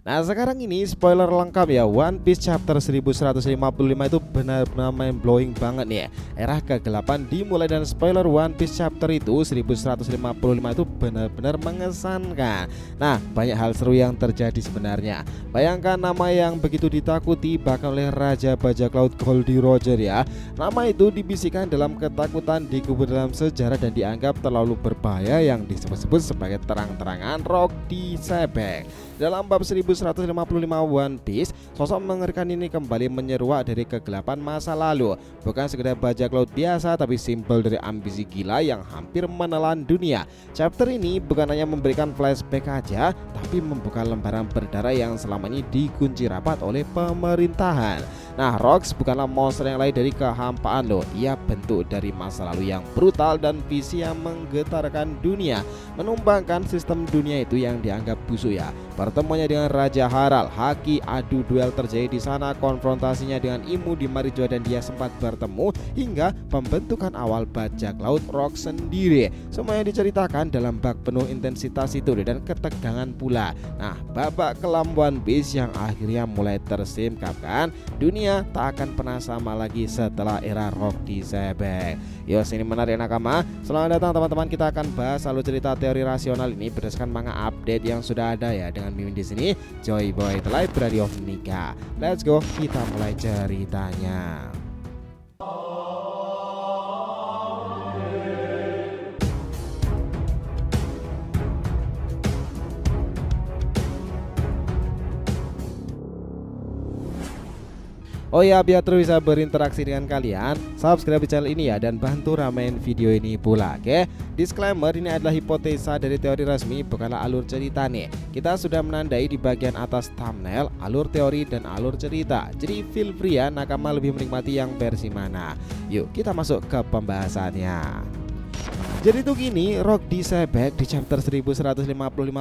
Nah sekarang ini spoiler lengkap ya, One Piece chapter 1155 itu benar-benar mind blowing banget nih ya. Era ke-8 dimulai dan spoiler One Piece chapter itu 1155 itu benar-benar mengesankan. Nah banyak hal seru yang terjadi sebenarnya. Bayangkan nama yang begitu ditakuti bahkan oleh Raja Bajak Laut Goldie Roger ya. Nama itu dibisikkan dalam ketakutan, dikubur dalam sejarah dan dianggap terlalu berbahaya yang disebut-sebut sebagai terang-terangan Rock disebek. Dalam bab 1155 One Piece, sosok mengerikan ini kembali menyeruak dari kegelapan masa lalu. Bukan sekedar bajak laut biasa, tapi simbol dari ambisi gila yang hampir menelan dunia. Chapter ini bukan hanya memberikan flashback aja, tapi membuka lembaran berdarah yang selama ini dikunci rapat oleh pemerintahan. Nah, Rocks bukanlah monster yang lain dari kehampaan loh. Ia bentuk dari masa lalu yang brutal dan visi yang menggetarkan dunia, menumbangkan sistem dunia itu yang dianggap busuk ya. Pertemuannya dengan Raja Harald, Haki, adu duel terjadi di sana, konfrontasinya dengan Imu di Marijua dan dia sempat bertemu hingga pembentukan awal bajak laut Rocks sendiri. Semuanya diceritakan dalam bak penuh intensitas itu dan ketegangan pula. Nah, babak kelam One Piece yang akhirnya mulai tersingkapkan. Dunia tak akan pernah sama lagi setelah era Rock disebek. Yo, sini menarik nakama. Selamat datang teman-teman, kita akan bahas alur cerita teori rasional ini berdasarkan manga update yang sudah ada ya, dengan Mimin di sini, Joy Boy The Library of Nika. Let's go, kita mulai ceritanya. Oh ya, biar terus bisa berinteraksi dengan kalian, subscribe di channel ini ya, dan bantu ramein video ini pula. Oke, disclaimer, ini adalah hipotesa dari teori resmi, bukanlah alur cerita nih. Kita sudah menandai di bagian atas thumbnail alur teori dan alur cerita. Jadi feel free ya, nakama lebih menikmati yang versi mana. Yuk kita masuk ke pembahasannya. Jadi tuh gini, Rock disebek di chapter 1155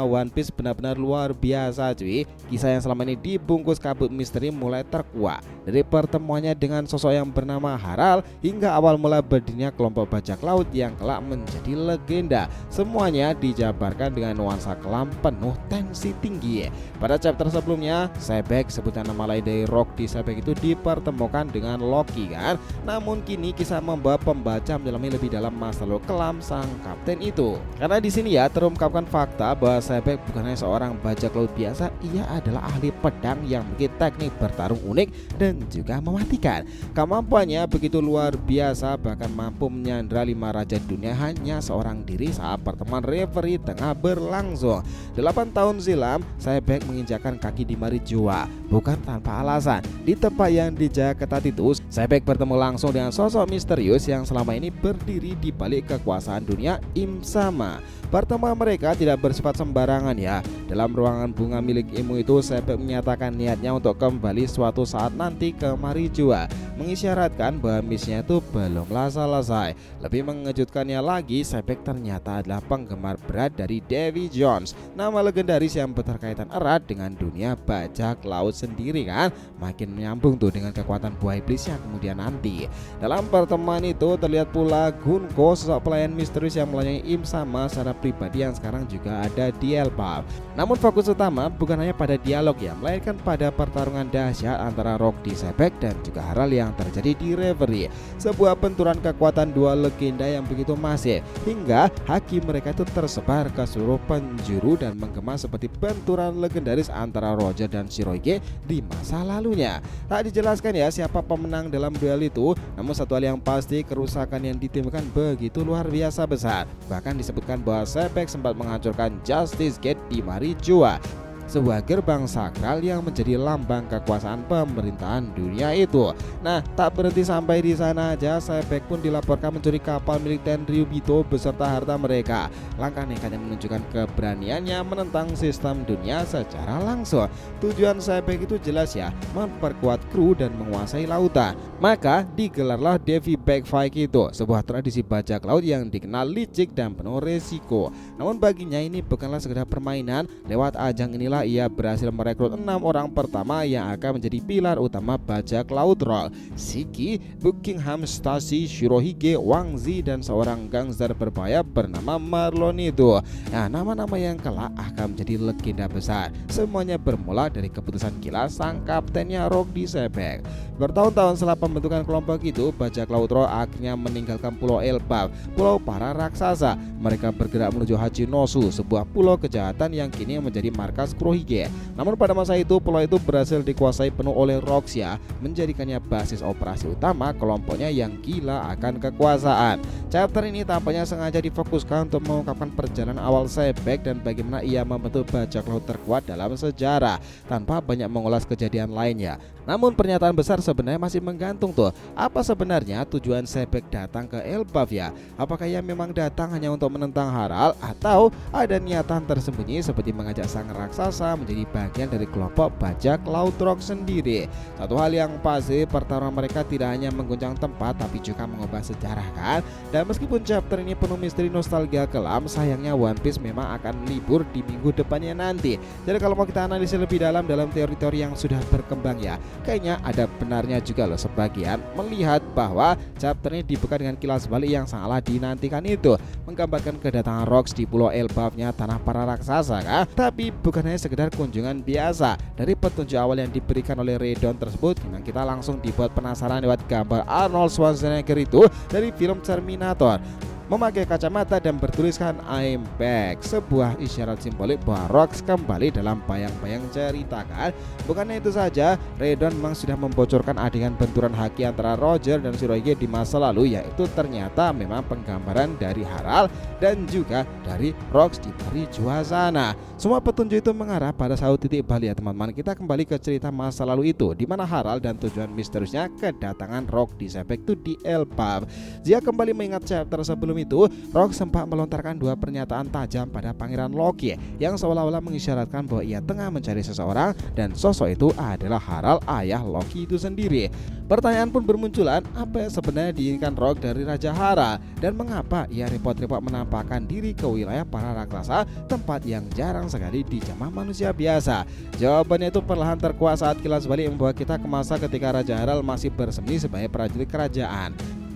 One Piece benar-benar luar biasa cuy. Kisah yang selama ini dibungkus kabut misteri mulai terkuak. Dari pertemuannya dengan sosok yang bernama Harald hingga awal mula berdirinya kelompok bajak laut yang kelak menjadi legenda. Semuanya dijabarkan dengan nuansa kelam penuh tensi tinggi. Pada chapter sebelumnya, Sebek, sebutan nama lain dari Rock disebek itu, dipertemukan dengan Loki kan. Namun kini kisah membawa pembaca mendalami lebih dalam masa lalu kelam sang kapten itu. Karena di sini ya terungkapkan fakta bahwa Sebek bukan hanya seorang bajak laut biasa, ia adalah ahli pedang yang memiliki teknik bertarung unik dan juga mematikan. Kemampuannya begitu luar biasa, bahkan mampu menyandra 5 raja dunia hanya seorang diri saat pertemuan referee tengah berlangsung. 8 tahun silam, Sebek menginjakkan kaki di Marijua bukan tanpa alasan. Di tempat yang dijaga ketat itu, Sebek bertemu langsung dengan sosok misterius yang selama ini berdiri di balik kekuasaan dunia, Im Sama. Pertemuan mereka tidak bersifat sembarangan ya. Dalam ruangan bunga milik Imu itu, Sebek menyatakan niatnya untuk kembali suatu saat nanti ke Marijua, mengisyaratkan bahwa misinya itu belumlah selesai. Lebih mengejutkannya lagi, Sebek ternyata adalah penggemar berat dari Davy Jones, nama legendaris yang berkaitan erat dengan dunia bajak laut sendiri kan. Makin menyambung tuh dengan kekuatan buah iblis yang kemudian nanti. Dalam pertemuan itu terlihat pula Gunko, sosok pelayan misterius yang melayani Im Sama secara pribadi yang sekarang juga ada di Elbaf. Namun fokus utama bukan hanya pada dialog ya, melainkan pada pertarungan dahsyat antara Rock disebek dan juga Harald yang terjadi di Reverie. Sebuah benturan kekuatan dua legenda yang begitu masif hingga haki mereka itu tersebar ke seluruh penjuru dan menggema seperti benturan legendaris antara Roger dan Shirohige di masa lalunya. Tak dijelaskan ya siapa pemenang dalam duel itu, namun satu hal yang pasti, kerusakan yang ditimbulkan begitu luar biasa besar. Bahkan disebutkan bahwa Sebek sempat menghancurkan Justice Gate di Marijua, sebuah gerbang sakral yang menjadi lambang kekuasaan pemerintahan dunia itu. Nah, tak berhenti sampai di sana aja, Sebek pun dilaporkan mencuri kapal milik Tenryubito beserta harta mereka. Langkah nekatnya menunjukkan keberaniannya menentang sistem dunia secara langsung. Tujuan Sebek itu jelas ya, memperkuat kru dan menguasai lautan. Maka digelarlah Davy Back Fight itu, sebuah tradisi bajak laut yang dikenal licik dan penuh resiko. Namun baginya ini bukanlah sekedar permainan. Lewat ajang inilah disinilah ia berhasil merekrut 6 orang pertama yang akan menjadi pilar utama bajak laut Rock: Shiki, Buckingham, Stacy, Shirohige, Wang Zi, dan seorang gangster berbahaya bernama Marlon itu. Nah, nama-nama yang kelak akan menjadi legenda besar. Semuanya bermula dari keputusan gila sang kaptennya Rock Disepek. Bertahun-tahun setelah pembentukan kelompok itu, bajak laut Rock akhirnya meninggalkan Pulau Elbaf, pulau para raksasa. Mereka bergerak menuju Hachinosu, sebuah pulau kejahatan yang kini menjadi markas Kurohige. Namun pada masa itu pulau itu berhasil dikuasai penuh oleh Roxia, menjadikannya basis operasi utama kelompoknya yang gila akan kekuasaan. Chapter ini tampaknya sengaja difokuskan untuk mengungkapkan perjalanan awal Sebek dan bagaimana ia membentuk bajak laut terkuat dalam sejarah, tanpa banyak mengulas kejadian lainnya. Namun pernyataan besar sebenarnya masih menggantung tuh. Apa sebenarnya tujuan Sebek datang ke Elbaf ya? Apakah ia memang datang hanya untuk menentang Harald, atau ada niatan tersembunyi seperti mengajak sang raksasa menjadi bagian dari kelompok bajak laut Rock sendiri? Satu hal yang pasti, pertarungan mereka tidak hanya mengguncang tempat tapi juga mengubah sejarah kan? Dan meskipun chapter ini penuh misteri nostalgia kelam, sayangnya One Piece memang akan libur di minggu depannya nanti. Jadi kalau mau kita analisis lebih dalam teori-teori yang sudah berkembang ya, kayaknya ada benarnya juga loh sebagian melihat bahwa chapter ini dibuka dengan kilas balik yang sangatlah dinantikan itu, menggambarkan kedatangan Rox di Pulau Elbafnya tanah para raksasa kan? Tapi bukan hanya sekedar kunjungan biasa. Dari petunjuk awal yang diberikan oleh Redon tersebut, kita langsung dibuat penasaran lewat gambar Arnold Schwarzenegger itu dari film Terminator, memakai kacamata dan bertuliskan I'm back, sebuah isyarat simbolik bahwa Rox kembali dalam bayang-bayang cerita kan. Bukannya itu saja, Redon memang sudah membocorkan adegan benturan haki antara Roger dan Shirohige di masa lalu, yaitu ternyata memang penggambaran dari Harald dan juga dari Rox di Peri Jua sana. Semua petunjuk itu mengarah pada satu titik balik ya teman-teman. Kita kembali ke cerita masa lalu itu, di mana Harald dan tujuan misteriusnya kedatangan Rock Disepek itu di Elbaf. Jika kembali mengingat chapter sebelum itu, Rock sempat melontarkan dua pernyataan tajam pada Pangeran Loki yang seolah-olah mengisyaratkan bahwa ia tengah mencari seseorang dan sosok itu adalah Harald, ayah Loki itu sendiri. Pertanyaan pun bermunculan, apa yang sebenarnya diinginkan Rock dari Raja Harald dan mengapa ia repot-repot menampakkan diri ke wilayah para raksasa, tempat yang jarang sekali dijamah manusia biasa. Jawabannya itu perlahan terkuak saat kilas balik membawa kita ke masa ketika Raja Harald masih bersembunyi sebagai prajurit kerajaan.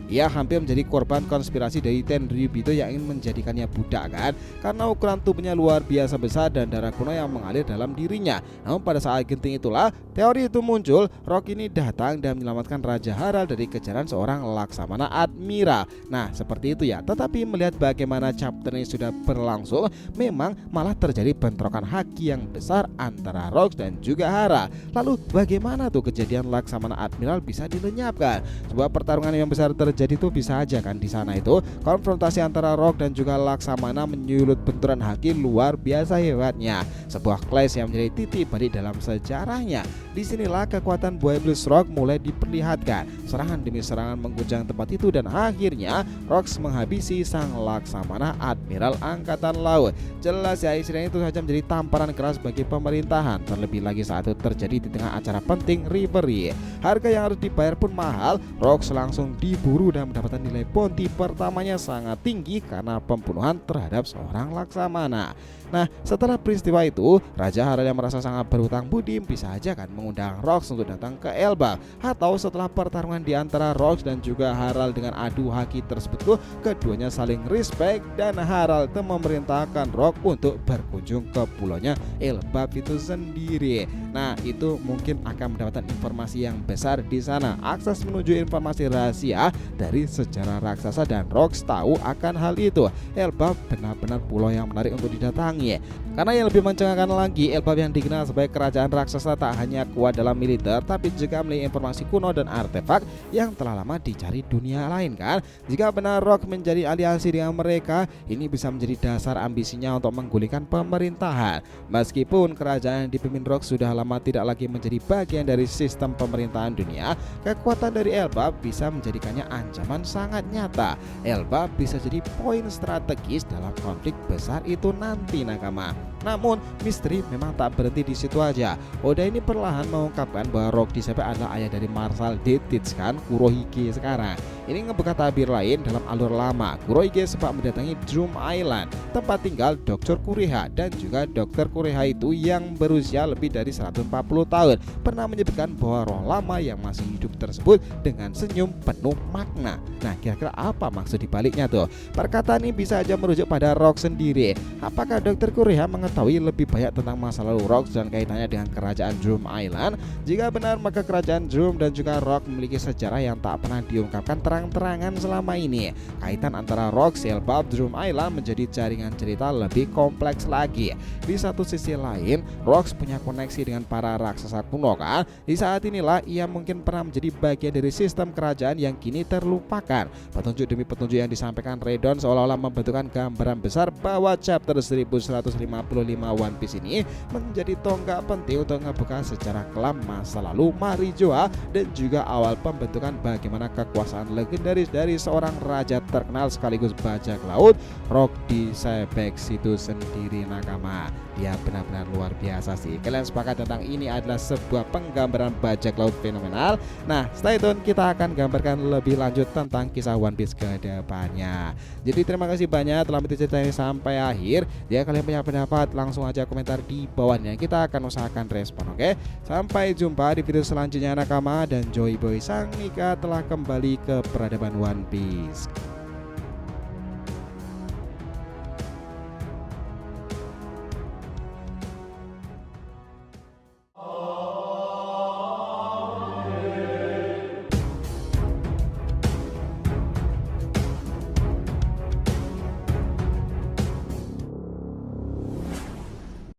Ia hampir menjadi korban konspirasi dari Tenryubito yang ingin menjadikannya budak kan, karena ukuran tubuhnya luar biasa besar dan darah kuno yang mengalir dalam dirinya. Namun pada saat genting itulah teori itu muncul. Rock ini datang dan menyelamatkan Raja Harald dari kejaran seorang Laksamana Admiral. Nah seperti itu ya. Tetapi melihat bagaimana chapter ini sudah berlangsung, memang malah terjadi bentrokan haki yang besar antara Rock dan juga Harald. Lalu bagaimana tuh kejadian Laksamana Admiral bisa dilenyapkan? Sebuah pertarungan yang besar terjadi tuh bisa aja kan di sana itu. Konfrontasi antara Rock dan juga Laksamana menyulut benturan haki luar biasa hebatnya. Sebuah clash yang menjadi titik balik dalam sejarahnya. Disinilah kekuatan buaya iblis Rock mulai diperlihatkan. Serangan demi serangan mengguncang tempat itu dan akhirnya Rock menghabisi sang Laksamana Admiral Angkatan Laut. Jelas ya, insiden itu saja menjadi tamparan keras bagi pemerintahan, terlebih lagi saat itu terjadi di tengah acara penting Reverie. Harga yang harus dibayar pun mahal. Rock langsung diburu dan mendapatkan nilai bounty pertamanya sangat tinggi karena pembunuhan terhadap seorang Laksamana. Nah setelah peristiwa itu, Raja Harald yang merasa sangat berhutang budi bisa aja kan mengundang Rox untuk datang ke Elbaf. Atau setelah pertarungan di antara Rox dan juga Harald dengan adu haki tersebut, keduanya saling respect dan Harald memerintahkan Rox untuk berkunjung ke pulaunya Elbaf itu sendiri. Nah itu mungkin akan mendapatkan informasi yang besar di sana, akses menuju informasi rahasia dari sejarah raksasa, dan Rox tahu akan hal itu. Elbaf benar-benar pulau yang menarik untuk didatangi. Karena yang lebih mencengangkan lagi, Elbaf yang dikenal sebagai kerajaan raksasa tak hanya kuat dalam militer, tapi juga memiliki informasi kuno dan artefak yang telah lama dicari dunia lain kan. Jika benar Rock menjadi aliansi dengan mereka, ini bisa menjadi dasar ambisinya untuk menggulingkan pemerintahan. Meskipun kerajaan yang dipimpin Rock sudah lama tidak lagi menjadi bagian dari sistem pemerintahan dunia, kekuatan dari Elbaf bisa menjadikannya ancaman sangat nyata. Elbaf bisa jadi poin strategis dalam konflik besar itu nanti nakama. Namun misteri memang tak berhenti di situ aja. Oda ini perlahan mengungkapkan bahwa Rock Disepek adalah ayah dari Marshal Detich kan, Kurohige sekarang. Ini ngebuka tabir lain dalam alur lama. Kuroige sempat mendatangi Drum Island, tempat tinggal Dr. Kureha, dan juga Dr. Kureha itu yang berusia lebih dari 140 tahun pernah menyebutkan bahwa roh lama yang masih hidup tersebut dengan senyum penuh makna. Nah, kira-kira apa maksud dibaliknya tuh? Perkataan ini bisa aja merujuk pada Rock sendiri. Apakah Dr. Kureha mengetahui lebih banyak tentang masa lalu Rock dan kaitannya dengan kerajaan Drum Island? Jika benar, maka kerajaan Drum dan juga Rock memiliki sejarah yang tak pernah diungkapkan terang-terangan selama ini. Kaitan antara Rock, Seelbab, Drum Island menjadi jaringan cerita lebih kompleks lagi. Di satu sisi lain, Rock punya koneksi dengan para raksasa kuno kan. Di saat inilah ia mungkin pernah menjadi bagian dari sistem kerajaan yang kini terlupakan. Petunjuk demi petunjuk yang disampaikan Redon seolah-olah membentukkan gambaran besar bahwa chapter 1155 One Piece ini menjadi tonggak penting untuk membuka sejarah kelam masa lalu Marijoa dan juga awal pembentukan bagaimana kekuasaan legendaris dari seorang raja terkenal sekaligus bajak laut, Rock di Sebex itu sendiri nakama. Dia benar-benar luar biasa sih. Kalian sepakat tentang ini adalah sebuah penggambaran bajak laut fenomenal? Nah, stay tune, kita akan gambarkan lebih lanjut tentang kisah One Piece ke depannya. Jadi terima kasih banyak telah menonton cerita ini sampai akhir. Jika kalian punya pendapat, langsung aja komentar di bawahnya. Kita akan usahakan respon, oke? Sampai jumpa di video selanjutnya nakama, dan Joy Boy Sang Nika telah kembali ke peradaban One Piece.